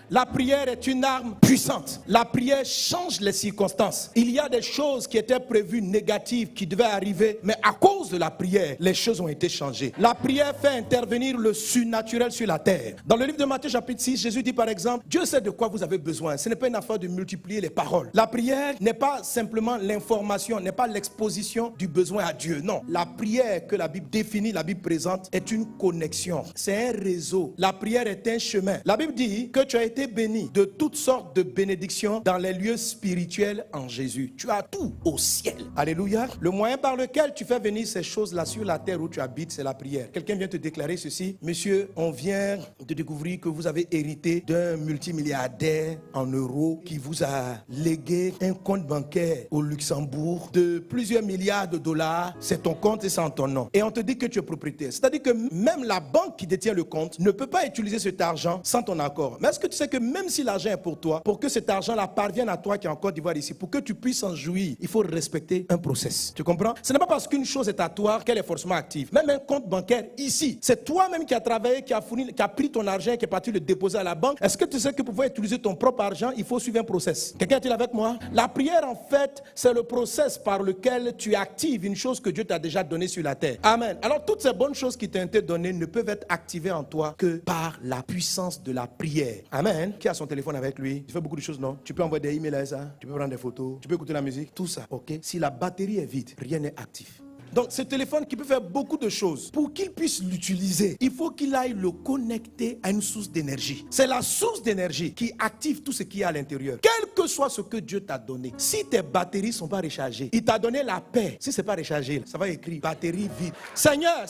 La prière est une arme puissante. La prière change les circonstances. Il y a des choses qui étaient prévues négatives qui devaient arriver, mais à cause de la prière, les choses ont été changées. La prière fait intervenir le surnaturel sur la terre. Dans le livre de Matthieu chapitre 6, Jésus dit par exemple, Dieu sait de quoi vous avez besoin. Ce n'est pas une affaire de multiplier les paroles. La prière n'est pas simplement l'information, n'est pas l'exposition du besoin à Dieu. Non, la prière que la Bible définit, la Bible présente, est une connexion. C'est un réseau. La prière est un chemin. La Bible dit que tu as été béni de toutes sortes de bénédictions dans les lieux spirituels en Jésus. Tu as tout au ciel. Alléluia. Le moyen par lequel tu fais venir ces choses-là sur la terre où tu habites, c'est la prière. Quelqu'un vient te déclarer ceci: monsieur, on vient de découvrir que vous avez hérité d'un multimilliardaire en euros qui vous a légué un compte bancaire au Luxembourg de plusieurs milliards de dollars. C'est ton compte et c'est en ton nom. Et on te dit que tu es propriétaire. C'est-à-dire que même la banque qui détient le compte ne peut pas utiliser cet argent sans ton accord. Mais est-ce que tu sais que même si l'argent est pour toi, pour que cet argent-là parvienne à toi qui est en Côte d'Ivoire ici, pour que tu puisses en jouir, il faut respecter un process. Tu comprends? Ce n'est pas parce qu'une chose est à toi qu'elle est forcément active. Même un compte bancaire ici, c'est toi-même qui as travaillé, qui a pris ton argent et qui est parti le déposer à la banque. Est-ce que tu sais que pour pouvoir utiliser ton propre argent, il faut suivre un process? Quelqu'un est-il avec moi? La prière, en fait, c'est le process par lequel tu actives une chose que Dieu t'a déjà donnée sur la terre. Amen. Alors, toutes ces bonnes choses qui t'ont été données ne peuvent être activées en toi que par la puissance de la prière. Amen. Qui a son téléphone avec lui? Tu fais beaucoup de choses, non? Tu peux envoyer des emails à ça, tu peux prendre des photos, tu peux écouter la musique, tout ça, ok? Si la batterie est vide, rien n'est actif. Donc ce téléphone qui peut faire beaucoup de choses, pour qu'il puisse l'utiliser, il faut qu'il aille le connecter à une source d'énergie. C'est la source d'énergie qui active tout ce qu'il y a à l'intérieur. Quel que soit ce que Dieu t'a donné, si tes batteries ne sont pas rechargées, il t'a donné la paix. Si ce n'est pas rechargé, ça va écrire batterie vide. Seigneur,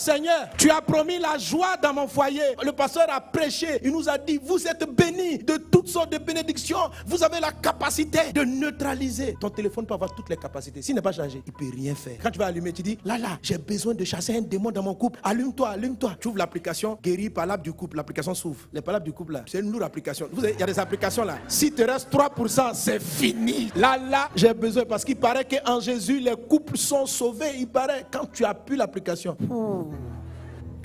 tu as promis la joie dans mon foyer. Le pasteur a prêché, il nous a dit, vous êtes bénis de toutes sortes de bénédictions. Vous avez la capacité de neutraliser. Ton téléphone peut avoir toutes les capacités. S'il n'est pas chargé, il ne peut rien faire. Quand tu vas allumer, tu dis, là, j'ai besoin de chasser un démon dans mon couple. Allume-toi. Tu ouvres l'application, guéris palabre du couple. L'application s'ouvre. Les palabres du couple là, c'est une lourde application. Il y a des applications là. Si te reste 3%, c'est fini. Là, j'ai besoin parce qu'il paraît qu'en Jésus, les couples sont sauvés. Il paraît quand tu appuies l'application.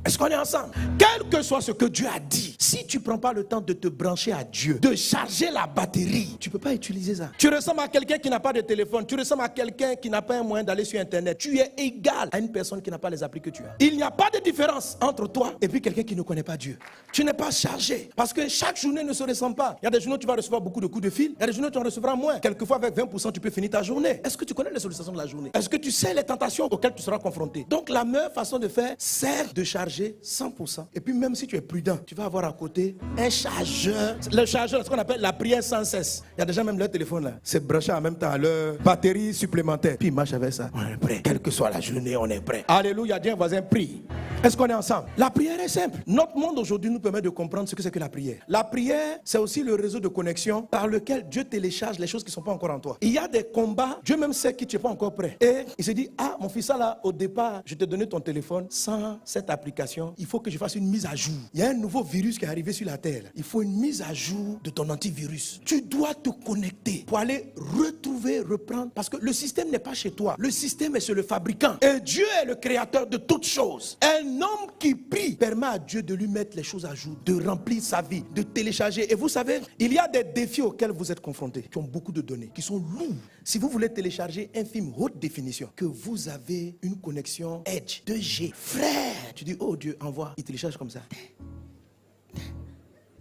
Est-ce qu'on est ensemble? Quel que soit ce que Dieu a dit, si tu ne prends pas le temps de te brancher à Dieu, de charger la batterie, tu ne peux pas utiliser ça. Tu ressembles à quelqu'un qui n'a pas de téléphone, tu ressembles à quelqu'un qui n'a pas un moyen d'aller sur Internet. Tu es égal à une personne qui n'a pas les applis que tu as. Il n'y a pas de différence entre toi et puis quelqu'un qui ne connaît pas Dieu. Tu n'es pas chargé parce que chaque journée ne se ressemble pas. Il y a des journées où tu vas recevoir beaucoup de coups de fil, il y a des journées où tu en recevras moins. Quelquefois avec 20%, tu peux finir ta journée. Est-ce que tu connais les sollicitations de la journée? Est-ce que tu sais les tentations auxquelles tu seras confronté? Donc la meilleure façon de faire, c'est de charger 100%. Et puis même si tu es prudent, tu vas avoir à côté un chargeur. Le chargeur, c'est ce qu'on appelle la prière sans cesse. Il y a déjà même leur téléphone là, c'est branché en même temps à leur batterie supplémentaire. Puis ils marchent avec ça. On est prêt. Quelle que soit la journée, on est prêt. Alléluia, Dieu voisin, prie. Est-ce qu'on est ensemble? La prière est simple. Notre monde aujourd'hui nous permet de comprendre ce que c'est que la prière. La prière, c'est aussi le réseau de connexion par lequel Dieu télécharge les choses qui ne sont pas encore en toi. Il y a des combats, Dieu même sait que tu n'es pas encore prêt. Et il se dit, ah mon fils, ça là, au départ, je t'ai donné ton téléphone sans cette application. Il faut que je fasse une mise à jour. Il y a un nouveau virus qui est arrivé sur la terre. Il faut une mise à jour de ton antivirus. Tu dois te connecter pour aller reprendre. Parce que le système n'est pas chez toi. Le système est chez le fabricant. Et Dieu est le créateur de toutes choses. Un homme qui prie permet à Dieu de lui mettre les choses à jour, de remplir sa vie, de télécharger. Et vous savez, il y a des défis auxquels vous êtes confrontés, qui ont beaucoup de données, qui sont lourds. Si vous voulez télécharger un film haute définition, que vous avez une connexion Edge 2G, frère, tu dis, oh Dieu, envoie. Il télécharge comme ça.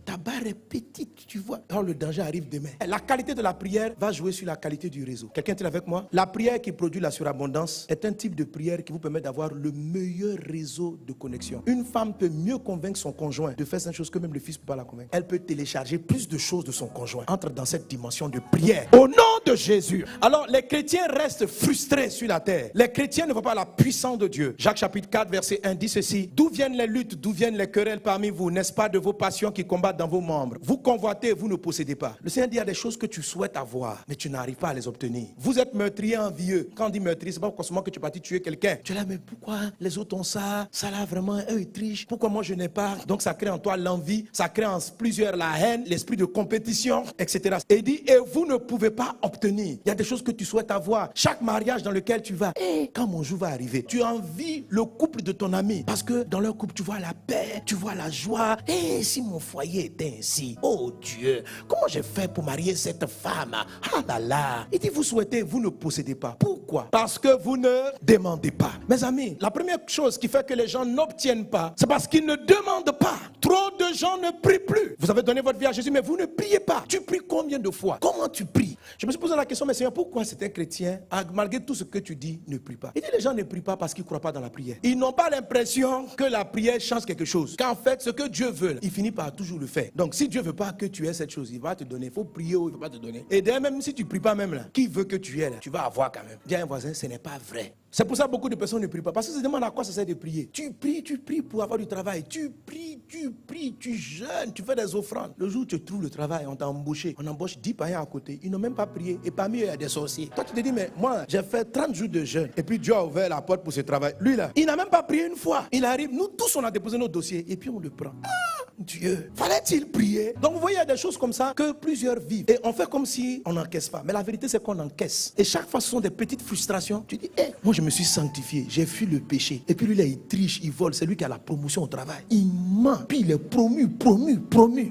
Ta barre est petite, tu vois. Quand le danger arrive demain, la qualité de la prière va jouer sur la qualité du réseau. Quelqu'un est avec moi? La prière qui produit la surabondance est un type de prière qui vous permet d'avoir le meilleur réseau de connexion. Une femme peut mieux convaincre son conjoint de faire cette chose que même le fils ne peut pas la convaincre. Elle peut télécharger plus de choses de son conjoint. Entre dans cette dimension de prière. Au nom de Jésus. Alors, les chrétiens restent frustrés sur la terre. Les chrétiens ne voient pas la puissance de Dieu. Jacques chapitre 4, verset 1 dit ceci. D'où viennent les luttes, d'où viennent les querelles parmi vous? N'est-ce pas de vos passions qui combattent dans vos membres? Vous convoitez, vous ne possédez pas. Le Seigneur dit, il y a des choses que tu souhaites avoir, mais tu n'arrives pas à les obtenir. Vous êtes meurtrier envieux. Quand on dit meurtrier, c'est pas forcément que tu es parti tuer quelqu'un. Tu es là, mais pourquoi les autres ont ça? Ça là, vraiment, eux, ils trichent. Pourquoi moi, je n'ai pas? Donc, ça crée en toi l'envie, ça crée en plusieurs la haine, l'esprit de compétition, etc. Et il dit, et vous ne pouvez pas obtenir. Il y a des choses que tu souhaites avoir. Chaque mariage dans lequel tu vas, quand mon jour va arriver, tu envies le couple de ton ami. Parce que dans leur couple, tu vois la paix, tu vois la joie. Et si mon foyer était ainsi. Oh Dieu, comment j'ai fait pour marier cette femme? Ah là là. Il dit, vous souhaitez, vous ne possédez pas. Pourquoi? Parce que vous ne demandez pas. Mes amis, la première chose qui fait que les gens n'obtiennent pas, c'est parce qu'ils ne demandent pas. Trop de gens ne prient plus. Vous avez donné votre vie à Jésus, mais vous ne priez pas. Tu pries combien de fois? Comment tu pries? Je me suis posé la question, mais Seigneur, pourquoi c'est un chrétien, malgré tout ce que tu dis, ne prie pas? Il dit, les gens ne prient pas parce qu'ils ne croient pas dans la prière. Ils n'ont pas l'impression que la prière change quelque chose. Qu'en fait, ce que Dieu veut, il finit par toujours le faire. Donc, si Dieu ne veut pas que tu aies cette chose, il va te donner. Il faut prier ou il ne va pas te donner. Et d'ailleurs, même si tu ne pries pas même là, qui veut que tu aies là, tu vas avoir quand même. Dis à un voisin, ce n'est pas vrai. C'est pour ça que beaucoup de personnes ne prient pas. Parce qu'ils se demandent à quoi ça sert de prier. Tu pries pour avoir du travail. Tu pries, tu jeûnes, tu fais des offrandes. Le jour où tu trouves le travail, on t'a embauché. On embauche 10 païens à côté. Ils n'ont même pas prié. Et parmi eux, il y a des sorciers. Toi, tu te dis, mais moi, j'ai fait 30 jours de jeûne. Et puis Dieu a ouvert la porte pour ce travail. Lui là, il n'a même pas prié une fois. Il arrive, nous tous, on a déposé nos dossiers. Et puis on le prend. Dieu, fallait-il prier? Donc vous voyez, il y a des choses comme ça que plusieurs vivent. Et on fait comme si on n'encaisse pas. Mais la vérité, c'est qu'on encaisse. Et chaque fois, ce sont des petites frustrations. Tu dis, moi je me suis sanctifié, j'ai fui le péché. Et puis lui là, il triche, il vole. C'est lui qui a la promotion au travail. Il ment. Puis il est promu.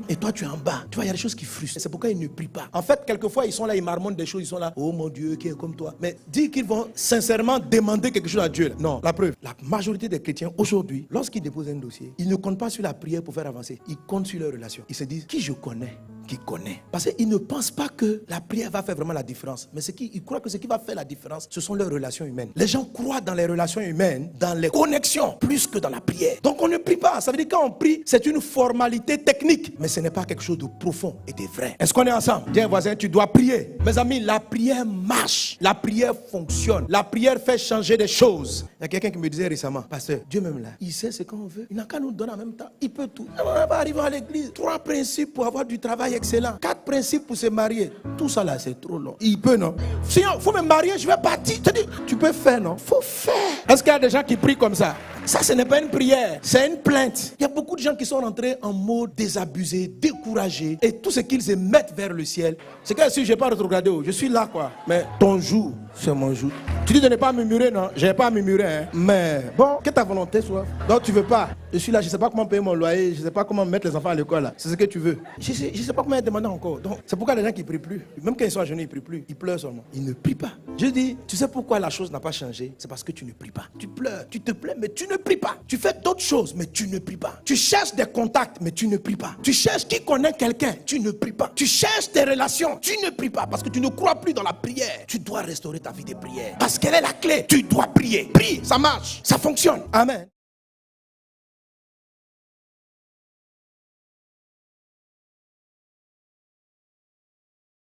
Et toi, tu es en bas. Tu vois, il y a des choses qui frustrent. C'est pourquoi ils ne prient pas. En fait, quelquefois, ils sont là, ils marmonnent des choses. Ils sont là, oh mon Dieu, qui est comme toi. Mais dis qu'ils vont sincèrement demander quelque chose à Dieu. Non, la preuve. La majorité des chrétiens, aujourd'hui, lorsqu'ils déposent un dossier, ils ne comptent pas sur la prière pour faire avancer. Ils comptent sur leur relation. Ils se disent, qui je connais? Qui connaît. Parce qu'ils ne pensent pas que la prière va faire vraiment la différence. Mais ils croient que ce qui va faire la différence, ce sont leurs relations humaines. Les gens croient dans les relations humaines, dans les connexions, plus que dans la prière. Donc on ne prie pas. Ça veut dire quand on prie, c'est une formalité technique. Mais ce n'est pas quelque chose de profond et de vrai. Est-ce qu'on est ensemble? Dis à un voisin, tu dois prier. Mes amis, la prière marche. La prière fonctionne. La prière fait changer des choses. Il y a quelqu'un qui me disait récemment, pasteur, Dieu même là, il sait ce qu'on veut. Il n'a qu'à nous donner en même temps. Il peut tout. On va arriver à l'église. 3 principes pour avoir du travail excellent. 4 principes pour se marier. Tout ça là, c'est trop long. Il peut, non? Sinon, il faut me marier, je vais partir. Tu peux faire, non? Il faut faire. Est-ce qu'il y a des gens qui prient comme ça? Ça, ce n'est pas une prière, c'est une plainte. Il y a beaucoup de gens qui sont rentrés en mode désabusé, découragé. Et tout ce qu'ils émettent vers le ciel, c'est que si je n'ai pas rétrogradé, je suis là, quoi. Mais ton jour, c'est mon jour. Tu dis de ne pas murmurer, non? Je n'ai pas murmuré, hein. Mais bon, que ta volonté soit. Donc tu veux pas. Je suis là, je ne sais pas comment payer mon loyer, je ne sais pas comment mettre les enfants à l'école, là. C'est ce que tu veux. Je ne sais pas comment demander encore. Donc c'est pourquoi les gens qui ne prient plus, même quand ils sont à genoux, ils ne prient plus. Ils pleurent seulement. Ils ne prient pas. Je dis, tu sais pourquoi la chose n'a pas changé? C'est parce que tu ne pries pas. Tu pleures, tu te plains, mais tu ne pries pas. Tu fais d'autres choses, mais tu ne pries pas. Tu cherches des contacts, mais tu ne pries pas. Tu cherches qui connaît quelqu'un, tu ne pries pas. Tu cherches des relations, tu ne pries pas parce que tu ne crois plus dans la prière. Tu dois restaurer ta vie de prière parce qu'elle est la clé. Tu dois prier. Prie, ça marche, ça fonctionne. Amen.